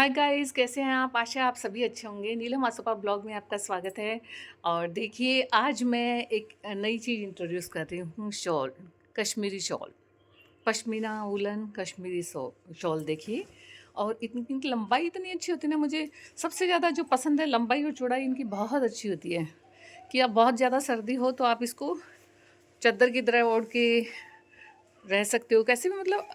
Hi guys, कैसे हैं आप? आशा आप सभी अच्छे होंगे। नीलम आसोपा ब्लॉग में आपका स्वागत है। और देखिए, आज मैं एक नई चीज़ इंट्रोड्यूस कर रही हूँ, shawl, Kashmiri shawl, pashmina woollen Kashmiri shawl देखिए। और इनकी लंबाई इतनी अच्छी होती है ना, मुझे सबसे ज़्यादा जो पसंद है, लंबाई और चौड़ाई इनकी बहुत अच्छी होती है कि अब बहुत ज़्यादा सर्दी हो तो आप इसको चादर की तरह ओढ़ के रह सकते हो, कैसे भी, मतलब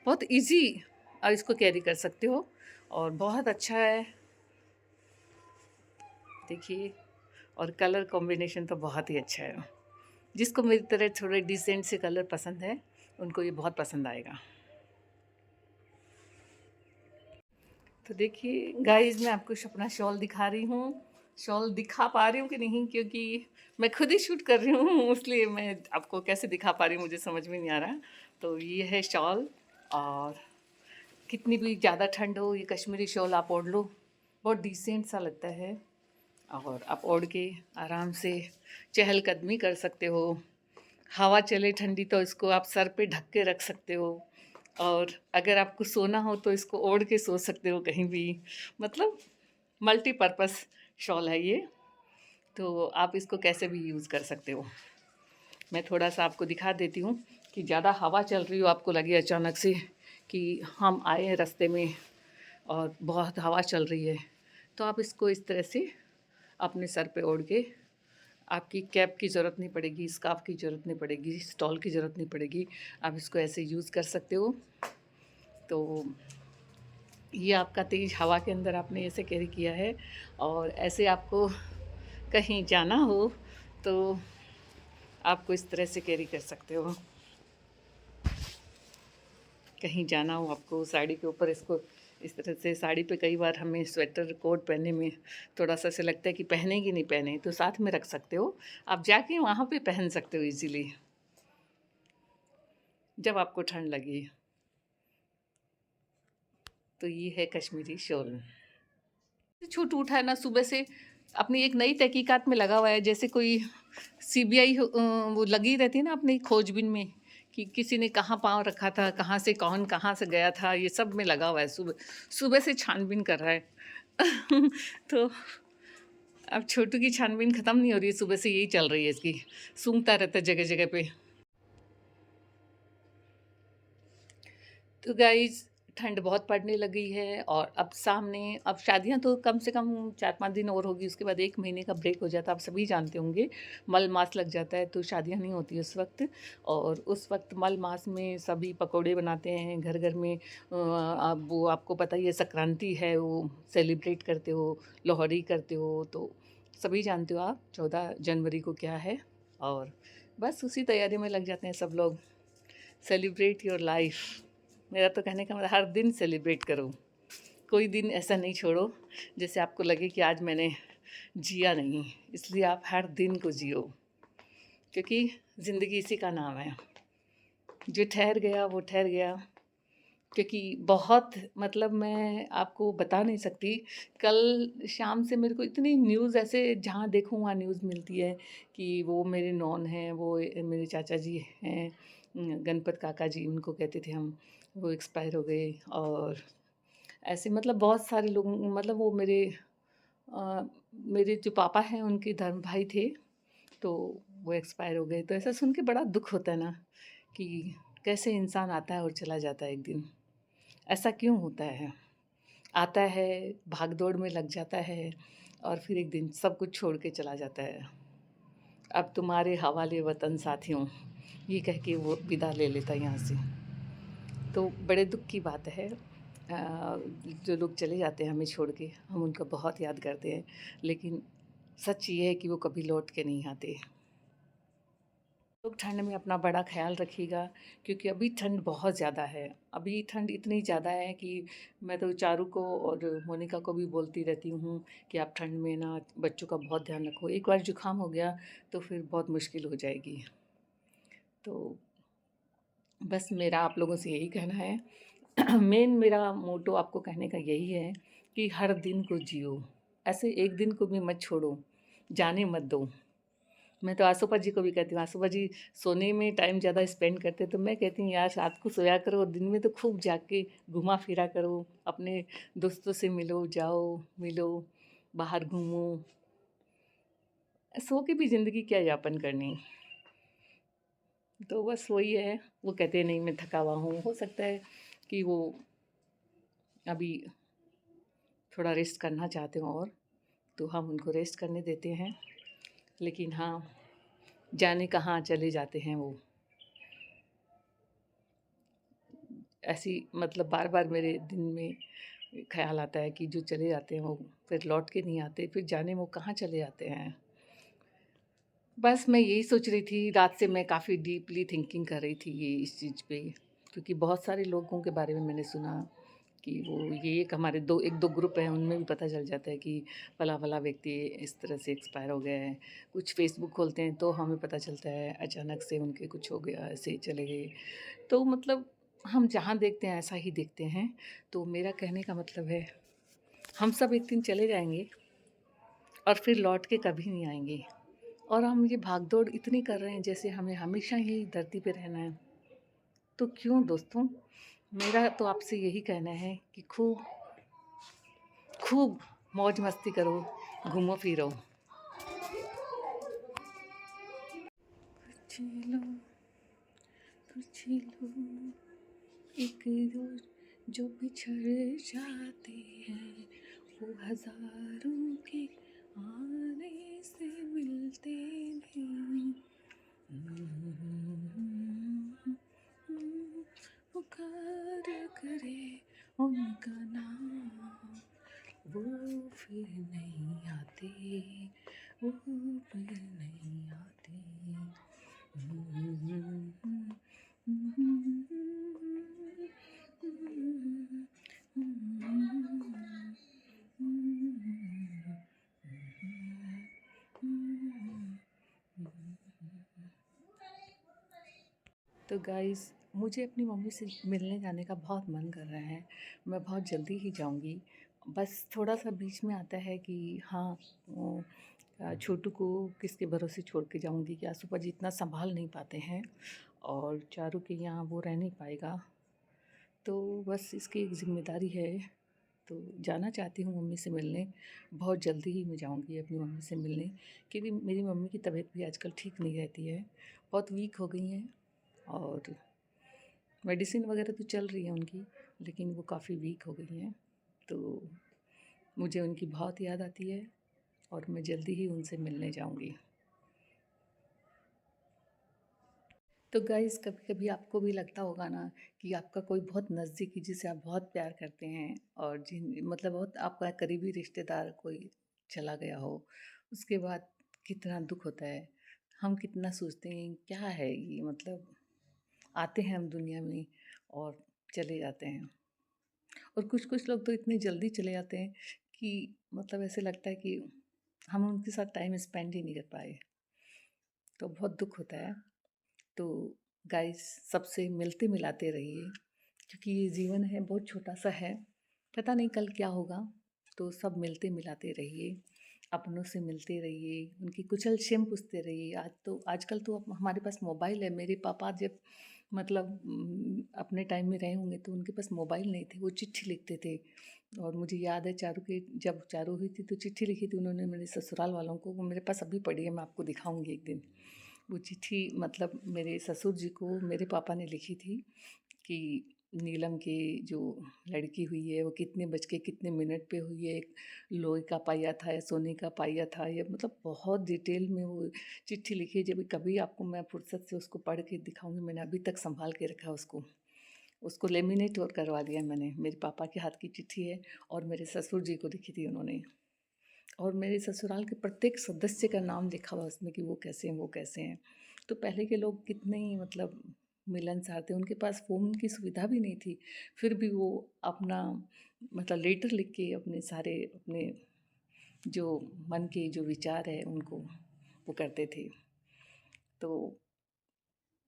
बहुत इजी आप इसको कैरी कर सकते हो और बहुत अच्छा है। देखिए, और कलर कॉम्बिनेशन तो बहुत ही अच्छा है। जिसको मेरी तरह थोड़े डिसेंट से कलर पसंद है, उनको ये बहुत पसंद आएगा। तो देखिए गाइस, मैं आपको अपना शॉल दिखा रही हूँ। शॉल दिखा पा रही हूँ कि नहीं, क्योंकि मैं खुद ही शूट कर रही हूँ इसलिए मैं आपको कैसे दिखा पा रही हूँ मुझे समझ में नहीं आ रहा। तो ये है शॉल। और कितनी भी ज़्यादा ठंड हो, ये कश्मीरी शॉल आप ओढ़ लो, बहुत डिसेंट सा लगता है। और आप ओढ़ के आराम से चहलकदमी कर सकते हो। हवा चले ठंडी तो इसको आप सर पे ढक के रख सकते हो। और अगर आपको सोना हो तो इसको ओढ़ के सो सकते हो कहीं भी। मतलब मल्टीपर्पज़ शॉल है ये। तो आप इसको कैसे भी यूज़ कर सकते हो। मैं थोड़ा सा आपको दिखा देती हूँ कि ज़्यादा हवा चल रही हो, आपको लगे अचानक से कि हम आए हैं रास्ते में और बहुत हवा चल रही है, तो आप इसको इस तरह से अपने सर पे ओढ़ के, आपकी कैप की ज़रूरत नहीं पड़ेगी, स्कार्फ़ की ज़रूरत नहीं पड़ेगी, स्टॉल की ज़रूरत नहीं पड़ेगी। आप इसको ऐसे यूज़ कर सकते हो। तो ये आपका तेज़ हवा के अंदर आपने ऐसे कैरी किया है। और ऐसे आपको कहीं जाना हो तो आपको इस तरह से कैरी कर सकते हो। कहीं जाना हो आपको, साड़ी के ऊपर इसको इस तरह से, साड़ी पे कई बार हमें स्वेटर कोट पहनने में थोड़ा सा ऐसे लगता है कि पहने कि नहीं पहने, तो साथ में रख सकते हो। आप जाके वहाँ पे पहन सकते हो इजीली जब आपको ठंड लगे। तो ये है कश्मीरी शॉल। छूट उठा है ना, सुबह से अपनी एक नई तहकीकात में लगा हुआ है। जैसे कोई सीबीआई वो लगी रहती है ना अपनी खोजबीन में, कि किसी ने कहाँ पाँव रखा था, कहाँ से कौन कहाँ से गया था, ये सब में लगा हुआ है। सुबह सुबह से छानबीन कर रहा है तो अब छोटू की छानबीन ख़त्म नहीं हो रही है, सुबह से यही चल रही है इसकी। सूंघता रहता है जगह जगह पे। तो गाइज़, ठंड बहुत पड़ने लगी है और अब सामने, अब शादियां तो कम से कम 4-5 दिन और होगी, उसके बाद 1 महीने का ब्रेक हो जाता है। आप सभी जानते होंगे, मल मास लग जाता है तो शादियां नहीं होती उस वक्त। और उस वक्त मल मास में सभी पकोड़े बनाते हैं घर घर में। अब वो आपको पता ही है, संक्रांति है, वो सेलिब्रेट करते हो, लोहड़ी करते हो, तो सभी जानते हो आप 14 जनवरी को क्या है। और बस उसी तैयारी में लग जाते हैं सब लोग। सेलिब्रेट योर लाइफ, मेरा तो कहने का मतलब हर दिन सेलिब्रेट करो। कोई दिन ऐसा नहीं छोड़ो जैसे आपको लगे कि आज मैंने जिया नहीं। इसलिए आप हर दिन को जियो, क्योंकि ज़िंदगी इसी का नाम है। जो ठहर गया वो ठहर गया। क्योंकि बहुत, मतलब मैं आपको बता नहीं सकती। कल शाम से मेरे को इतनी न्यूज़, ऐसे जहाँ देखूँ वहाँ न्यूज़ मिलती है कि वो मेरे नॉन हैं, वो मेरे चाचा जी हैं, गणपत काका जी उनको कहते थे हम, वो एक्सपायर हो गए। और ऐसे मतलब बहुत सारे लोग, मतलब वो मेरे जो पापा हैं उनके धर्म भाई थे, तो वो एक्सपायर हो गए। तो ऐसा सुन के बड़ा दुःख होता है ना, कि कैसे इंसान आता है और चला जाता है एक दिन। ऐसा क्यों होता है? आता है, भाग-दौड़ में लग जाता है और फिर एक दिन सब कुछ छोड़ के चला जाता है। अब तुम्हारे हवाले वतन साथियों, ये कह के वो विदा ले लेता है यहाँ से। तो बड़े दुःख की बात है। जो लोग चले जाते हैं हमें छोड़ के, हम उनका बहुत याद करते हैं, लेकिन सच ये है कि वो कभी लौट के नहीं आते। लोग ठंड में अपना बड़ा ख़्याल रखिएगा, क्योंकि अभी ठंड बहुत ज़्यादा है। अभी ठंड इतनी ज़्यादा है कि मैं तो चारू को और मोनिका को भी बोलती रहती हूँ कि आप ठंड में ना बच्चों का बहुत ध्यान रखो। एक बार ज़ुकाम हो गया तो फिर बहुत मुश्किल हो जाएगी। तो बस मेरा आप लोगों से यही कहना है मेन मेरा मोटो आपको कहने का यही है कि हर दिन को जियो। ऐसे एक दिन को भी मत छोड़ो, जाने मत दो। मैं तो आसूपा जी को भी कहती हूँ, आसूपा जी सोने में टाइम ज़्यादा स्पेंड करते, तो मैं कहती हूँ यार रात को सोया करो और दिन में तो खूब जाग के घूमा फिरा करो, अपने दोस्तों से मिलो, जाओ, मिलो, बाहर घूमो। सो के भी ज़िंदगी क्या यापन करनी। तो बस वही है, वो कहते हैं नहीं मैं थका हुआ हूँ, हो सकता है कि वो अभी थोड़ा रेस्ट करना चाहते हो और तो हम उनको रेस्ट करने देते हैं। लेकिन हाँ, जाने कहाँ चले जाते हैं वो। ऐसी मतलब बार-बार मेरे दिन में ख़्याल आता है कि जो चले जाते हैं वो फिर लौट के नहीं आते, फिर जाने वो कहाँ चले जाते हैं। बस मैं यही सोच रही थी, रात से मैं काफ़ी डीपली थिंकिंग कर रही थी ये इस चीज़ पे, क्योंकि बहुत सारे लोगों के बारे में मैंने सुना कि वो ये एक हमारे 1-2 ग्रुप हैं, उनमें भी पता चल जाता है कि फला-फला व्यक्ति इस तरह से एक्सपायर हो गया है। कुछ फ़ेसबुक खोलते हैं तो हमें पता चलता है अचानक से उनके कुछ हो गया, ऐसे ही चले गए। तो मतलब हम जहाँ देखते हैं ऐसा ही देखते हैं। तो मेरा कहने का मतलब है, हम सब एक दिन चले जाएँगे और फिर लौट के कभी नहीं आएँगे। और हम ये भाग-दौड़ इतनी कर रहे हैं जैसे हमें हमेशा ही धरती पे रहना है। तो क्यों दोस्तों? मेरा तो आपसे यही कहना है कि खूब खूब मौज-मस्ती करो, घूमो-फिरो। पूछ लो, पूछ लो, एक रोज़ जो बिछड़ जाते हैं, वो हज़ारों के आने से मिलते नहीं। पुकार करे उनका नाम, वो फिर नहीं आते, वो फिर नहीं आते। तो गाइस, मुझे अपनी मम्मी से मिलने जाने का बहुत मन कर रहा है। मैं बहुत जल्दी ही जाऊँगी। बस थोड़ा-सा बीच में आता है कि हाँ, छोटू को किसके भरोसे छोड़ के जाऊँगी कि आसूपा जी इतना सँभाल नहीं पाते हैं और चारू के यहाँ वो रह नहीं पाएगा। तो बस इसकी एक ज़िम्मेदारी है। तो जाना चाहती हूँ मम्मी से मिलने। बहुत जल्दी ही मैं जाऊँगी अपनी मम्मी से मिलने, क्योंकि मेरी मम्मी की तबीयत भी आजकल ठीक नहीं रहती है। बहुत वीक हो गई हैं और मेडिसिन वगैरह तो चल रही है उनकी, लेकिन वो काफ़ी वीक हो गई हैं। तो मुझे उनकी बहुत याद आती है और मैं जल्दी ही उनसे मिलने जाऊँगी। तो गाइज़, कभी-कभी आपको भी लगता होगा ना कि आपका कोई बहुत नज़दीकी जिसे आप बहुत प्यार करते हैं और जिन मतलब बहुत आपका करीबी रिश्तेदार कोई चला गया हो, उसके बाद कितना दुःख होता है। हम कितना सोचते हैं क्या है ये, मतलब आते हैं हम दुनिया में और चले जाते हैं। और कुछ-कुछ लोग तो इतनी जल्दी चले जाते हैं कि मतलब ऐसे लगता है कि हम उनके साथ टाइम स्पेंड ही नहीं कर पाए, तो बहुत दुःख होता है। तो गाइस, सबसे मिलते मिलाते रहिए, क्योंकि ये जीवन है बहुत छोटा सा है, पता नहीं कल क्या होगा। तो सब मिलते मिलाते रहिए, अपनों से मिलते रहिए, उनकी कुशल क्षेम पूछते रहिए। आज तो आजकल तो हमारे पास मोबाइल है। मेरे पापा जब मतलब अपने टाइम में रहे होंगे तो उनके पास मोबाइल नहीं थे, वो चिट्ठी लिखते थे। और मुझे याद है चारू के जब चारू हुई थी तो चिट्ठी लिखी थी उन्होंने मेरे ससुराल वालों को, वो मेरे पास अभी पड़ी है, मैं आपको दिखाऊंगी एक दिन। वो चिट्ठी मतलब मेरे ससुर जी को मेरे पापा ने लिखी थी कि नीलम की जो लड़की हुई है वो कितने बज के कितने मिनट पे हुई है, लोहे का पाया था या सोने का पाया था, या मतलब बहुत डिटेल में वो चिट्ठी लिखी है। जब कभी आपको मैं फुर्सत से उसको पढ़ के दिखाऊंगी, मैंने अभी तक संभाल के रखा है उसको। उसको लेमिनेट और करवा दिया मैंने। मेरे पापा के हाथ की चिट्ठी है और मेरे ससुर जी को लिखी थी उन्होंने। और मेरे ससुराल के प्रत्येक सदस्य का नाम लिखा हुआ उसमें कि वो कैसे हैं, वो कैसे हैं। तो पहले के लोग कितने ही मतलब मिलनसार थे, उनके पास फ़ोन की सुविधा भी नहीं थी, फिर भी वो अपना मतलब लेटर लिख के अपने सारे अपने जो मन के जो विचार है उनको वो करते थे। तो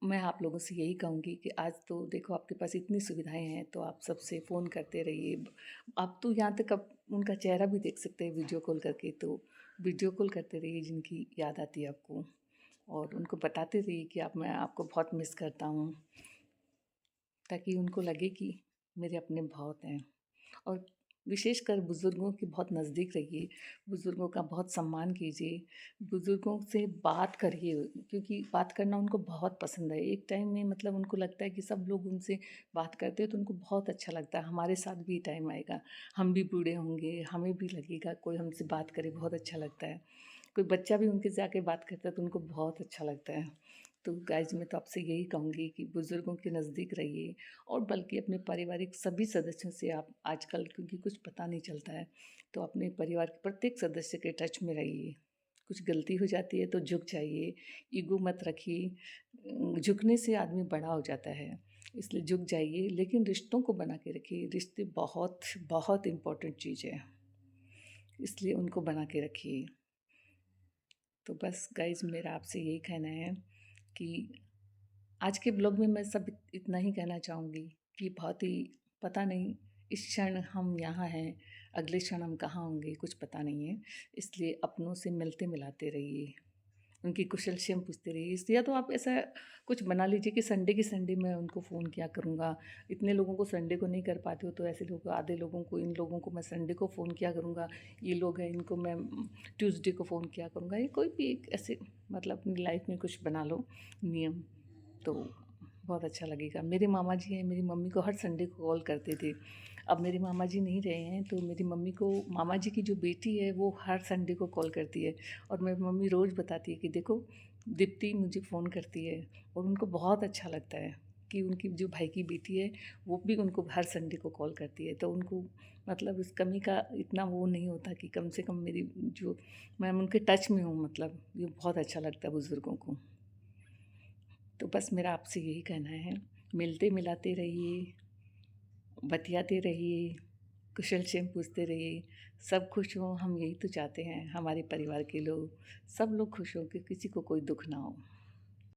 मैं आप लोगों से यही कहूँगी कि आज तो देखो आपके पास इतनी सुविधाएं हैं, तो आप सबसे फ़ोन करते रहिए। आप तो यहाँ तक आप उनका चेहरा भी देख सकते हैं वीडियो कॉल करके, तो वीडियो कॉल करते रहिए जिनकी याद आती है आपको। और उनको बताते रहिए कि आप मैं आपको बहुत मिस करता हूँ, ताकि उनको लगे कि मेरे अपने बहुत हैं। और विशेषकर बुज़ुर्गों के बहुत नज़दीक रहिए, बुज़ुर्गों का बहुत सम्मान कीजिए, बुज़ुर्गों से बात करिए क्योंकि बात करना उनको बहुत पसंद है। एक टाइम में मतलब उनको लगता है कि सब लोग उनसे बात करते हैं तो उनको बहुत अच्छा लगता है, हमारे साथ भी टाइम आएगा, हम भी बूढ़े होंगे, हमें भी लगेगा कोई हमसे बात करे बहुत अच्छा लगता है। कोई बच्चा भी उनके जाके बात करता है तो उनको बहुत अच्छा लगता है। तो गाइज़ मैं तो आपसे यही कहूँगी कि बुज़ुर्गों के नज़दीक रहिए और बल्कि अपने पारिवारिक सभी सदस्यों से आप आजकल क्योंकि कुछ पता नहीं चलता है, तो अपने परिवार के प्रत्येक सदस्य के टच में रहिए। कुछ गलती हो जाती है तो झुक जाइए, ईगो मत रखिए। झुकने से आदमी बड़ा हो जाता है, इसलिए झुक जाइए लेकिन रिश्तों को बना के रखिए। रिश्ते बहुत, बहुत इम्पोर्टेंट चीज़ है, इसलिए उनको बना के रखिए। तो बस गाइज़ मेरा आपसे यही कहना है कि आज के ब्लॉग में मैं सब इतना ही कहना चाहूँगी कि बहुत ही पता नहीं इस क्षण हम यहाँ हैं, अगले क्षण हम कहाँ होंगे कुछ पता नहीं है। इसलिए अपनों से मिलते मिलाते रहिए, उनकी कुशल-क्षेम पूछते रहिए। इस या तो आप ऐसा कुछ बना लीजिए कि संडे की संडे मैं उनको फ़ोन किया करूँगा। इतने लोगों को संडे को नहीं कर पाती हो तो ऐसे लोग आधे लोगों को इन लोगों को मैं संडे को फ़ोन किया करूँगा। ये लोग हैं इनको मैं ट्यूसडे को फ़ोन किया करूँगा। ये कोई भी एक ऐसे मतलब अपनी लाइफ़ में कुछ बना लो नियम। तो बहुत अच्छा लगेगा। मेरे मामा जी हैं, मेरी मम्मी को हर संडे को कॉल करते थे। अब मेरे मामा जी नहीं रहे हैं, तो मेरी मम्मी को मामा जी की जो बेटी है, वो हर संडे को कॉल करती है और मेरी मम्मी रोज़ बताती है कि देखो, दीप्ति मुझे फ़ोन करती है और उनको बहुत अच्छा लगता है कि उनकी जो भाई की बेटी है, वो भी उनको हर संडे को कॉल करती है। तो उनको मतलब इस कमी का इतना वो नहीं होता कि कम से कम मेरी जो मैं उनके टच में हूँ मतलब, ये बहुत अच्छा लगता है बुज़ुर्गों को। तो बस मेरा आपसे यही कहना है, मिलते मिलाते रहिए, बतियाते रहिए, कुशल-क्षेम पूछते रहिए, सब खुश हों हम यही तो चाहते हैं, हमारे परिवार के लोग, सब लोग खुश हों कि किसी को कोई दुःख ना हो।